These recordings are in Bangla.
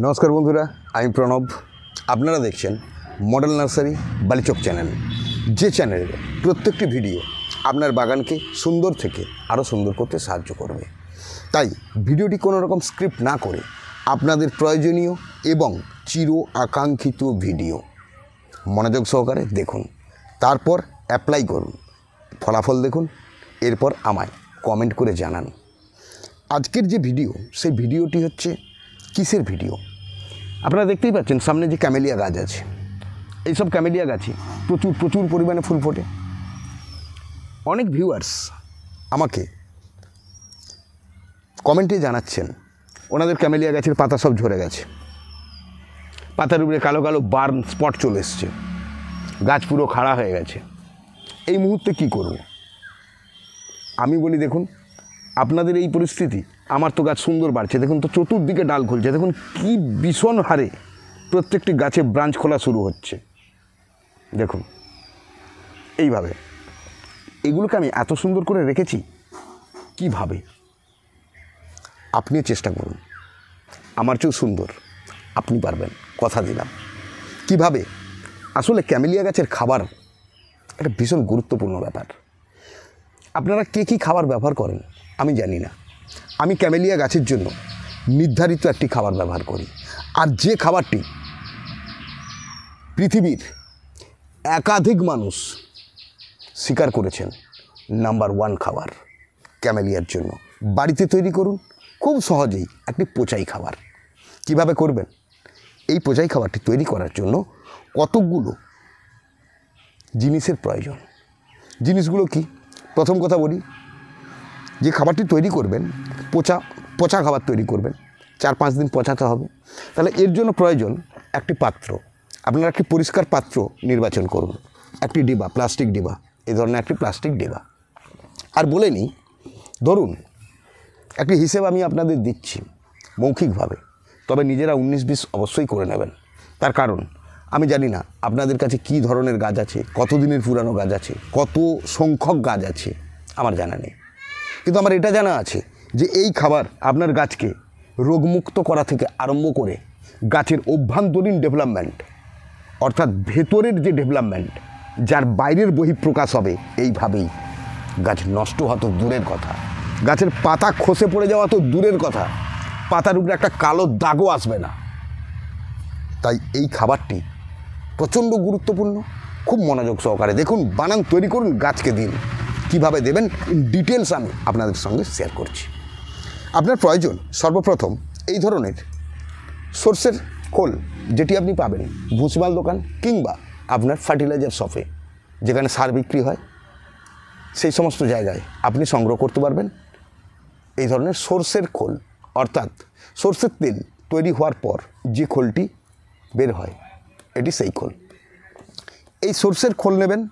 নমস্কার বন্ধুরা, আমি প্রণব। আপনারা দেখছেন মডেল নার্সারি বালিচক চ্যানেল, যে চ্যানেলের প্রত্যেকটি ভিডিও আপনার বাগানকে সুন্দর থেকে আরও সুন্দর করতে সাহায্য করবে। তাই ভিডিওটি কোনো রকম স্ক্রিপ্ট না করে আপনাদের প্রয়োজনীয় এবং চির আকাঙ্ক্ষিত ভিডিও মনোযোগ সহকারে দেখুন, তারপর অ্যাপ্লাই করুন, ফলাফল দেখুন, এরপর আমায় কমেন্ট করে জানান। আজকের যে ভিডিও, সেই ভিডিওটি হচ্ছে কিসের ভিডিও? আপনারা দেখতেই পাচ্ছেন সামনে যে ক্যামেলিয়া গাছ আছে, এইসব ক্যামেলিয়া গাছে প্রচুর পরিমাণে ফুল ফোটে। অনেক ভিউয়ার্স আমাকে কমেন্টে জানাচ্ছেন ওনাদের ক্যামেলিয়া গাছের পাতা সব ঝরে গেছে, পাতার উপরে কালো কালো বার্ন স্পট চলে এসছে, গাছ পুরো খাড়া হয়ে গেছে। এই মুহূর্তে কি করব? আমি বলি, দেখুন আপনাদের এই পরিস্থিতি, আমার তো গাছ সুন্দর বাড়ছে, দেখুন তো চতুর্দিকে ডাল খুলছে, দেখুন কি ভীষণ হারে প্রত্যেকটি গাছে ব্রাঞ্চ খোলা শুরু হচ্ছে। দেখুন এইভাবে এগুলোকে আমি এত সুন্দর করে রেখেছি কিভাবে? আপনিও চেষ্টা করুন, আমার চেয়েও সুন্দর আপনি পারবেন, কথা দিলাম। কিভাবে? আসলে ক্যামেলিয়া গাছের খাবার একটা ভীষণ গুরুত্বপূর্ণ ব্যাপার। আপনারা কে কী খাবার ব্যবহার করেন আমি জানি না। আমি ক্যামেলিয়া গাছের জন্য নির্ধারিত একটি খাবার ব্যবহার করি, আর যে খাবারটি পৃথিবীর একাধিক মানুষ স্বীকার করেছেন নাম্বার 1 খাবার ক্যামেলিয়ার জন্য। বাড়িতে তৈরি করুন খুব সহজেই একটি পোচাই খাবার। কিভাবে করবেন? এই পোচাই খাবারটি তৈরি করার জন্য কতকগুলো জিনিসের প্রয়োজন। জিনিসগুলো কি? প্রথম কথা বলি, যে খাবারটি তৈরি করবেন, পচা খাবার তৈরি করবেন, 4-5 দিন পচাতে হবে। তাহলে এর জন্য প্রয়োজন একটি পাত্র। আপনারা একটি পরিষ্কার পাত্র নির্বাচন করুন, একটি ডিবা, প্লাস্টিক ডিবা, এই ধরনের একটি প্লাস্টিক ডিবা। আর বলে নিই, ধরুন একটি হিসেব আমি আপনাদের দিচ্ছি মৌখিকভাবে, তবে নিজেরা 19-20 অবশ্যই করে নেবেন। তার কারণ আমি জানি না আপনাদের কাছে কী ধরনের গাছ আছে, কত দিনের পুরানো গাছ আছে, কত সংখ্যক গাছ আছে, আমার জানা নেই। কিন্তু আমার এটা জানা আছে যে এই খাবার আপনার গাছকে রোগমুক্ত করা থেকে আরম্ভ করে গাছের অভ্যন্তরীণ ডেভেলপমেন্ট, অর্থাৎ ভেতরের যে ডেভেলপমেন্ট, যার বাইরের বহিঃপ্রকাশ হবে, এইভাবেই গাছ নষ্ট হওয়া তো দূরের কথা, গাছের পাতা খসে পড়ে যাওয়া তো দূরের কথা, পাতার উপরে একটা কালো দাগও আসবে না। তাই এই খাবারটি প্রচণ্ড গুরুত্বপূর্ণ। খুব মনোযোগ সহকারে দেখুন, বানান তৈরি করুন, গাছকে দিন। কিভাবে দেবেন ডিটেলস আমি আপনাদের সঙ্গে শেয়ার করছি। আপনার প্রয়োজন সর্বপ্রথম এই ধরনের সর্ষের খোল, যেটি আপনি পাবেন ভুসিমাল দোকান কিংবা আপনার ফার্টিলাইজার শপে, যেখানে সার বিক্রি হয়, সেই সমস্ত জায়গায় আপনি সংগ্রহ করতে পারবেন এই ধরনের সর্ষের খোল, অর্থাৎ সর্ষের তেল তৈরি হওয়ার পর যে খোলটি বের হয়, এটি সেই খোল। এই সর্ষের খোল নেবেন।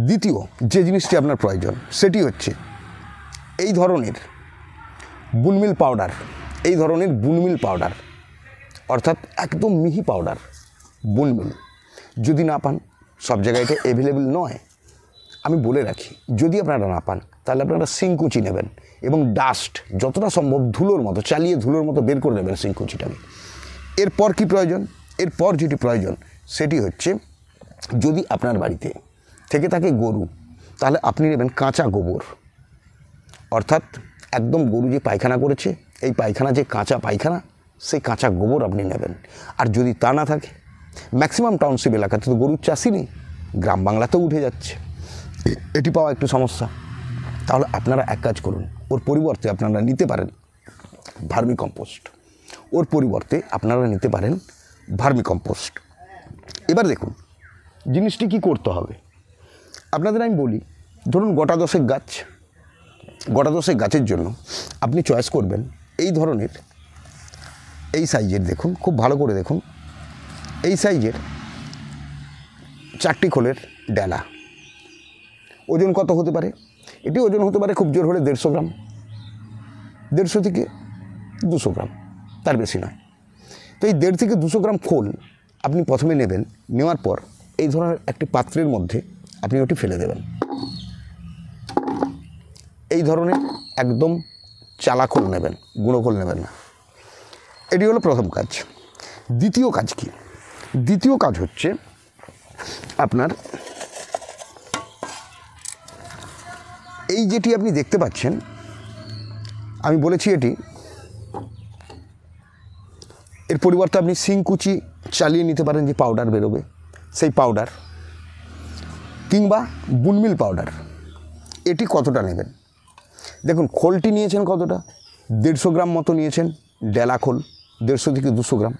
দ্বিতীয় যে জিনিসটি আপনার প্রয়োজন সেটি হচ্ছে এই ধরনের বুনমিল পাউডার, এই ধরনের বুনমিল পাউডার, অর্থাৎ একদম মিহি পাউডার বুনমিল। যদি না পান, সব জায়গায় এটা অ্যাভেলেবেল নয়, আমি বলে রাখি, যদি আপনারা না পান তাহলে আপনারা শিংকুচি নেবেন এবং ডাস্ট যতটা সম্ভব ধুলোর মতো চালিয়ে ধুলোর মতো বের করে নেবেন শিংকুচিটাকে। এরপর কি প্রয়োজন? এরপর যেটি প্রয়োজন সেটি হচ্ছে, যদি আপনার বাড়িতে থেকে থাকে গরু, তাহলে আপনি নেবেন কাঁচা গোবর, অর্থাৎ একদম গরু যে পায়খানা করেছে, এই পায়খানা যে কাঁচা পায়খানা, সেই কাঁচা গোবর আপনি নেবেন। আর যদি তা না থাকে, ম্যাক্সিমাম টাউনশিপ এলাকাতে তো গরুর চাষই নেই, গ্রাম বাংলাতেও উঠে যাচ্ছে, এটি পাওয়া একটু সমস্যা। তাহলে আপনারা এক কাজ করুন, ওর পরিবর্তে আপনারা নিতে পারেন ভার্মি কম্পোস্ট। ওর পরিবর্তে আপনারা নিতে পারেন ভার্মি কম্পোস্ট। এবার দেখুন জিনিসটি কি করতে হবে আপনাদের। আমি বলি, ধরুন গোটা 10 গাছ, গোটা 10 গাছের জন্য আপনি চয়েস করবেন এই ধরনের, এই সাইজের, দেখুন খুব ভালো করে দেখুন, এই সাইজের 4টি খোলের ডালা। ওজন কত হতে পারে? এটি ওজন হতে পারে খুব জোর হলে 150 গ্রাম, 150 থেকে 200 গ্রাম, তার বেশি নয়। তো এই 150 থেকে 200 গ্রাম খোল আপনি প্রথমে নেবেন। নেওয়ার পর এই ধরনের একটি পাত্রের মধ্যে আপনি ওটি ফেলে দেবেন। এই ধরনের একদম চালা খোল নেবেন, গুঁড়ো খোল নেবেন না। এটি হলো প্রথম কাজ। দ্বিতীয় কাজ কি? দ্বিতীয় কাজ হচ্ছে আপনার এই যেটি আপনি দেখতে পাচ্ছেন, আমি বলেছি এটি, এর পরিবর্তে আপনি শিংকুচি চালিয়ে নিতে পারেন, যে পাউডার বেরোবে সেই পাউডার, কিংবা বুনমিল পাউডার। এটি কতটা নেবেন? দেখুন, খোলটি নিয়েছেন কতটা? 150 গ্রাম মতো নিয়েছেন, ডেলা খোল 150 থেকে 200 গ্রাম।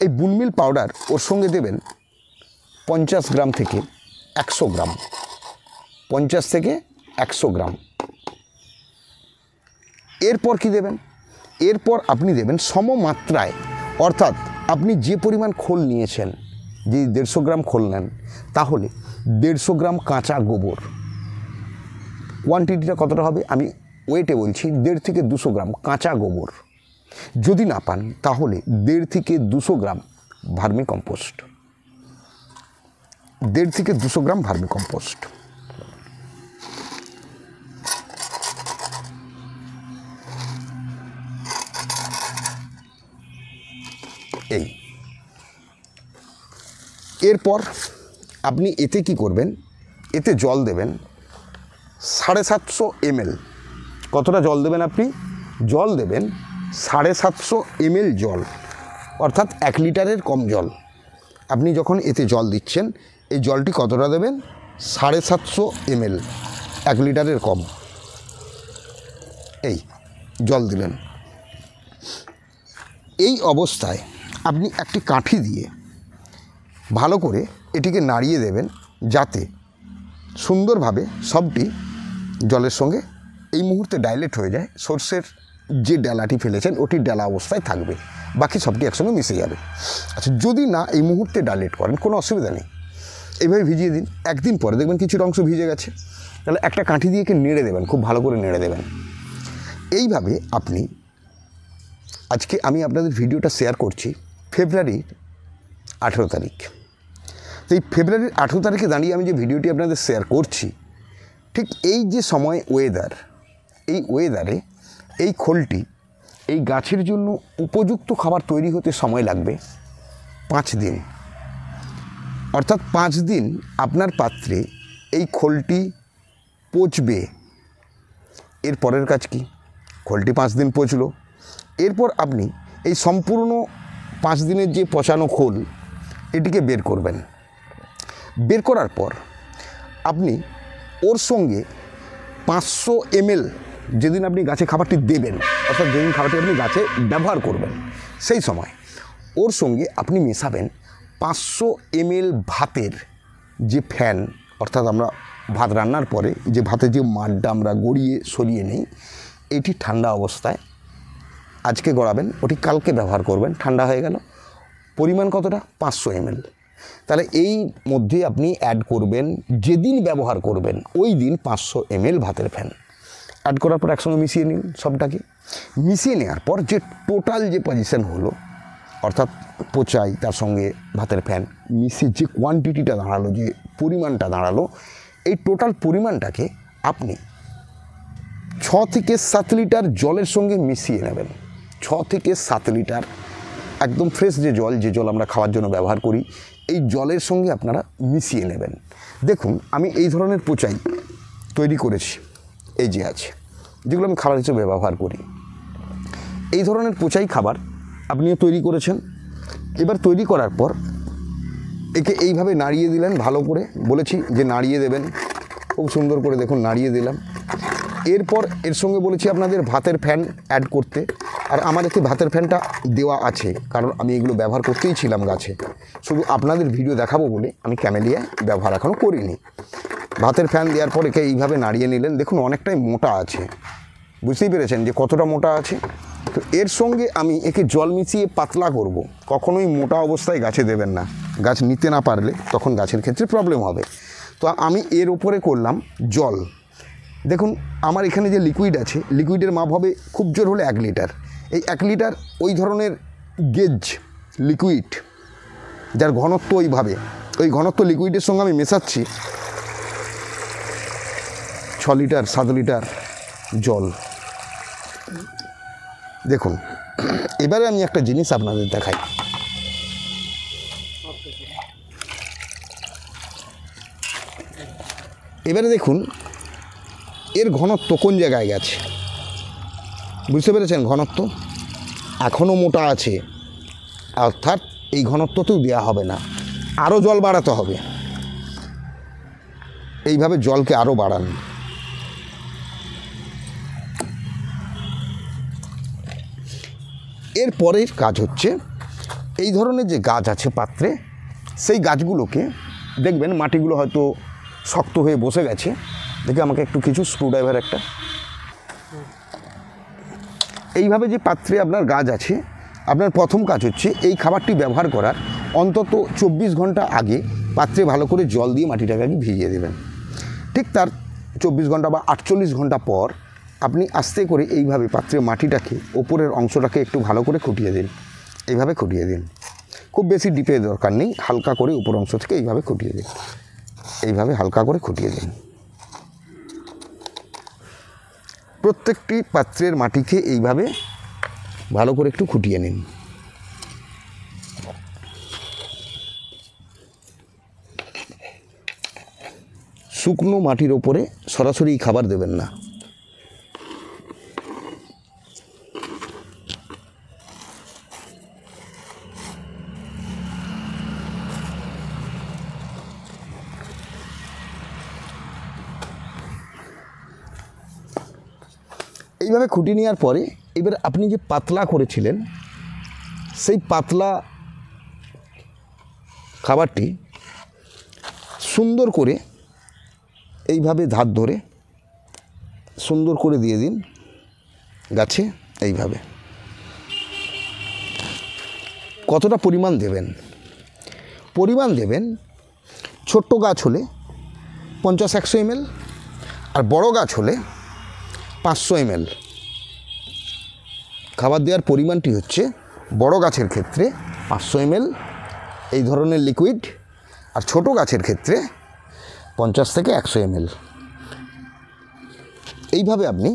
এই বুনমিল পাউডার ওর সঙ্গে দেবেন 50 গ্রাম থেকে 100 গ্রাম, 50 থেকে 100 গ্রাম। এরপর কি দেবেন? এরপর আপনি দেবেন সমমাত্রায়, অর্থাৎ আপনি যে পরিমাণ খোল নিয়েছেন, যে 150 গ্রাম খোল নেন, তাহলে 150 গ্রাম কাঁচা গোবর। কোয়ান্টিটিটা কতটা হবে আমি ওয়েটে বলছি, 1.5 থেকে 200 গ্রাম কাঁচা গোবর। যদি না পান তাহলে 1.5 থেকে 200 গ্রাম ভার্মি কম্পোস্ট, 1.5 থেকে 200 গ্রাম ভার্মি কম্পোস্ট। এই এরপর আপনি এতে কি করবেন? এতে জল দেবেন 750 ml। কতটা জল দেবেন আপনি? জল দেবেন 750 ml জল, অর্থাৎ 1 লিটারের কম জল। আপনি যখন এতে জল দিচ্ছেন, এই জলটি কতটা দেবেন? 750 ml, 1 লিটারের কম। এই জল দিলেন। এই অবস্থায় আপনি একটি কাঠি দিয়ে ভালো করে এটিকে নাড়িয়ে দেবেন, যাতে সুন্দরভাবে সবটি জলের সঙ্গে এই মুহূর্তে ডাইলেট হয়ে যায়। সর্ষের যে ডালাটি ফেলেছেন ওটি ডালা অবস্থায় থাকবে, বাকি সবটি একসঙ্গে মিশে যাবে। আচ্ছা, যদি না এই মুহূর্তে ডাইলেট করেন, কোনো অসুবিধা নেই, এইভাবে ভিজিয়ে দিন। একদিন পরে দেখবেন কিছুটা অংশ ভিজে গেছে, তাহলে একটা কাঠি দিয়ে নেড়ে দেবেন, খুব ভালো করে নেড়ে দেবেন। এইভাবে আপনি, আজকে আমি আপনাদের ভিডিওটা শেয়ার করছি ফেব্রুয়ারির 18 তারিখ। তো এই ফেব্রুয়ারির 18 তারিখে দাঁড়িয়ে আমি যে ভিডিওটি আপনাদের শেয়ার করছি, ঠিক এই যে সময় ওয়েদার, এই ওয়েদারে এই খোলটি এই গাছের জন্য উপযুক্ত খাবার তৈরি হতে সময় লাগবে 5 দিন। অর্থাৎ 5 দিন আপনার পাত্রে এই খোলটি পচবে। এর পরের কাজ কি? খোলটি 5 দিন পচলো, এরপর আপনি এই সম্পূর্ণ 5 দিনের যে পচানো খোল, এটিকে বের করবেন। বের করার পর আপনি ওর সঙ্গে 500 ml, যেদিন আপনি গাছে খাবারটি দেবেন, অর্থাৎ যেদিন খাবারটি আপনি গাছে ব্যবহার করবেন, সেই সময় ওর সঙ্গে আপনি মেশাবেন 500 ml ভাতের যে ফ্যান, অর্থাৎ আমরা ভাত রান্নার পরে যে ভাতের যে মাড়টা আমরা গড়িয়ে সরিয়ে নিই, এটি ঠান্ডা অবস্থায় আজকে গড়াবেন, ওটি কালকে ব্যবহার করবেন, ঠান্ডা হয়ে গেল। পরিমাণ কতটা? 500 ml। তাহলে এই মধ্যে আপনি অ্যাড করবেন, যেদিন ব্যবহার করবেন ওই দিন 500 ml ভাতের ফ্যান অ্যাড করার পর একসঙ্গে মিশিয়ে নিন। সবটাকে মিশিয়ে নেওয়ার পর যে টোটাল যে পজিশন হলো, অর্থাৎ পচাই তার সঙ্গে ভাতের ফ্যান মিশিয়ে যে কোয়ান্টিটিটা দাঁড়ালো, যে পরিমাণটা দাঁড়ালো, এই টোটাল পরিমাণটাকে আপনি 6 থেকে 7 লিটার জলের সঙ্গে মিশিয়ে নেবেন। 6 থেকে 7 লিটার একদম ফ্রেশ যে জল আমরা খাওয়ার জন্য ব্যবহার করি, এই জলের সঙ্গে আপনারা মিশিয়ে নেবেন। দেখুন, আমি এই ধরনের পচাই তৈরি করেছি, এই যে আছে, যেগুলো আমি খাবার হিসেবে ব্যবহার করি। এই ধরনের পচাই খাবার আপনিও তৈরি করেছেন। এবার তৈরি করার পর একে এইভাবে নাড়িয়ে দিলেন ভালো করে, বলেছি যে নাড়িয়ে দেবেন, খুব সুন্দর করে দেখুন নাড়িয়ে দিলাম। এরপর এর সঙ্গে বলেছি আপনাদের ভাতের ফ্যান অ্যাড করতে, আর আমার এতে ভাতের ফ্যানটা দেওয়া আছে, কারণ আমি এগুলো ব্যবহার করতেই ছিলাম গাছে, শুধু আপনাদের ভিডিও দেখাবো বলে আমি ক্যামেলিয়া ব্যবহার এখনও করিনি। ভাতের ফ্যান দেওয়ার পর একে এইভাবে নাড়িয়ে নিলেন। দেখুন অনেকটাই মোটা আছে, বুঝতেই পেরেছেন যে কতটা মোটা আছে। তো এর সঙ্গে আমি একে জল মিশিয়ে পাতলা করব। কখনোই মোটা অবস্থায় গাছে দেবেন না, গাছ নিতে না পারলে তখন গাছের ক্ষেত্রে প্রবলেম হবে। তো আমি এর উপরে করলাম জল। দেখুন আমার এখানে যে লিকুইড আছে, লিকুইডের মাপ হবে খুব জোর হলে 1 লিটার। এই 1 লিটার ওই ধরনের গেজ লিকুইড, যার ঘনত্ব ওইভাবে, ওই ঘনত্ব লিকুইডের সঙ্গে আমি মেশাচ্ছি 6 লিটার 7 লিটার জল। দেখুন এবারে আমি একটা জিনিস আপনাদের দেখাই। এবারে দেখুন এর ঘনত্ব কোন জায়গায় গেছে, বুঝতে পেরেছেন? ঘনত্ব এখনও মোটা আছে, অর্থাৎ এই ঘনত্বতেও দেওয়া হবে না, আরও জল বাড়াতে হবে। এইভাবে জলকে আরও বাড়ান। এর পরের কাজ হচ্ছে এই ধরনের যে গাছ আছে পাত্রে, সেই গাছগুলোকে দেখবেন মাটিগুলো হয়তো শক্ত হয়ে বসে গেছে। দেখে আমাকে একটু কিছু স্ক্রুড্রাইভার একটা। এইভাবে যে পাত্রে আপনার গাছ আছে, আপনার প্রথম কাজ হচ্ছে এই খাবারটি ব্যবহার করার অন্তত 24 ঘন্টা আগে পাত্রে ভালো করে জল দিয়ে মাটিটাকে আগে ভিজিয়ে দেবেন। ঠিক তার 24 ঘন্টা বা 48 ঘন্টা পর আপনি আস্তে করে এইভাবে পাত্রে মাটিটাকে, ওপরের অংশটাকে একটু ভালো করে খুঁটিয়ে দিন। এইভাবে খুঁটিয়ে দিন, খুব বেশি ডিপে দরকার নেই, হালকা করে উপর অংশ থেকে এইভাবে খুঁটিয়ে দিন। এইভাবে হালকা করে খুঁটিয়ে দিন। প্রত্যেকটি পাত্রের মাটিকে এইভাবে ভালো করে একটু খুঁটিয়ে নিন। শুকনো মাটির ওপরে সরাসরি খাবার দেবেন না। এইভাবে খুঁটিয়ে নেওয়ার পরে এবার আপনি যে পাতলা করেছিলেন সেই পাতলা খাবারটি সুন্দর করে এইভাবে ধার ধরে সুন্দর করে দিয়ে দিন গাছে। এইভাবে কতটা পরিমাণ দেবেন? পরিমাণ দেবেন ছোট্ট গাছ হলে 50-100 ml, আর বড় গাছ হলে 500 ml। খাবার দেওয়ার পরিমাণটি হচ্ছে বড় গাছের ক্ষেত্রে 500 ml এই ধরনের লিকুইড, আর ছোট গাছের ক্ষেত্রে 50 থেকে 100 ml। এইভাবে আপনি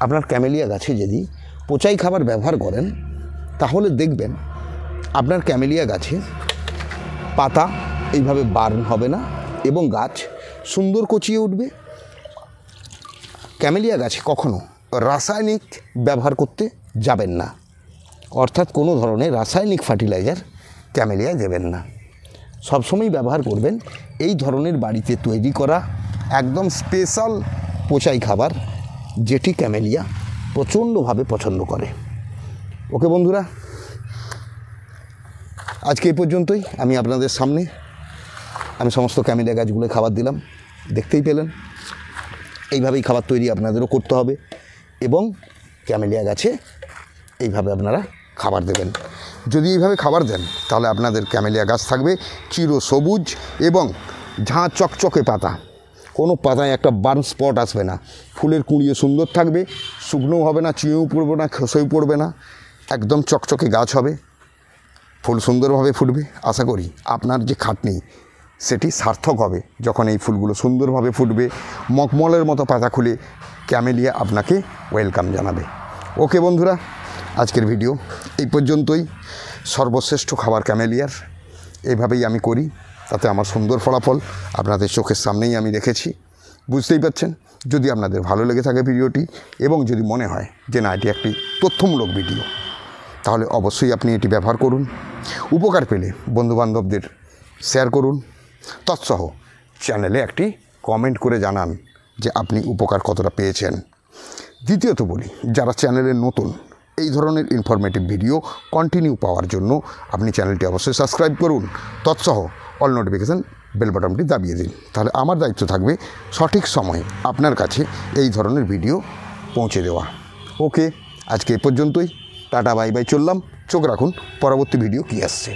আপনার ক্যামেলিয়া গাছে যদি পচাই খাবার ব্যবহার করেন তাহলে দেখবেন আপনার ক্যামেলিয়া গাছে পাতা এইভাবে বার্ন হবে না এবং গাছ সুন্দর কচিয়ে উঠবে। ক্যামেলিয়া গাছে কখনো রাসায়নিক ব্যবহার করতে যাবেন না, অর্থাৎ কোনো ধরনের রাসায়নিক ফার্টিলাইজার ক্যামেলিয়া দেবেন না। সবসময় ব্যবহার করবেন এই ধরনের বাড়িতে তৈরি করা একদম স্পেশাল পচাই খাবার, যেটি ক্যামেলিয়া প্রচণ্ডভাবে পছন্দ করে। ওকে বন্ধুরা, আজকে এই পর্যন্তই। আমি আপনাদের সামনে সমস্ত ক্যামেলিয়া গাছগুলো খাবার দিলাম, দেখতেই পেলেন। এইভাবেই খাবার তৈরি আপনাদেরও করতে হবে এবং ক্যামেলিয়া গাছে এইভাবে আপনারা খাবার দেবেন। যদি এইভাবে খাবার দেন তাহলে আপনাদের ক্যামেলিয়া গাছ থাকবে চির সবুজ এবং ঝাঁ চকচকে পাতা, কোনো পাতায় একটা বার্ন স্পট আসবে না, ফুলের কুঁড়িয়ে সুন্দর থাকবে, শুকনোও হবে না, চিয়েও পড়বে না, খসেও পড়বে না, একদম চকচকে গাছ হবে, ফুল সুন্দরভাবে ফুটবে। আশা করি আপনার যে খাটনি সেটি সার্থক হবে যখন এই ফুলগুলো সুন্দরভাবে ফুটবে, মখমলের মতো পাতা খুলে ক্যামেলিয়া আপনাকে ওয়েলকাম জানাবে। ওকে বন্ধুরা, আজকের ভিডিও এই পর্যন্তই। সর্বশ্রেষ্ঠ খাবার ক্যামেলিয়ার, এইভাবেই আমি করি, তাতে আমার সুন্দর ফলাফল আপনাদের চোখের সামনেই আমি রেখেছি, বুঝতেই পারছেন। যদি আপনাদের ভালো লেগে থাকে ভিডিওটি এবং যদি মনে হয় যে না এটি একটি তথ্যমূলক ভিডিও, তাহলে অবশ্যই আপনি এটি ব্যবহার করুন। উপকার পেলে বন্ধুবান্ধবদের শেয়ার করুন, তৎসহ চ্যানেলে একটি কমেন্ট করে জানান যে আপনি উপকার কতটা পেয়েছেন। দ্বিতীয়ত বলি, যারা চ্যানেলে নতুন, এই ধরনের ইনফরমেটিভ ভিডিও কন্টিনিউ পাওয়ার জন্য আপনি চ্যানেলটি অবশ্যই সাবস্ক্রাইব করুন, তৎসহ অল নোটিফিকেশান বেল বাটনটি দাবিয়ে দিন। তাহলে আমার দায়িত্ব থাকবে সঠিক সময়ে আপনার কাছে এই ধরনের ভিডিও পৌঁছে দেওয়া। ওকে, আজকে এ পর্যন্তই। টাটা বাই বাই, চললাম। চোখ রাখুন পরবর্তী ভিডিও কী আসছে।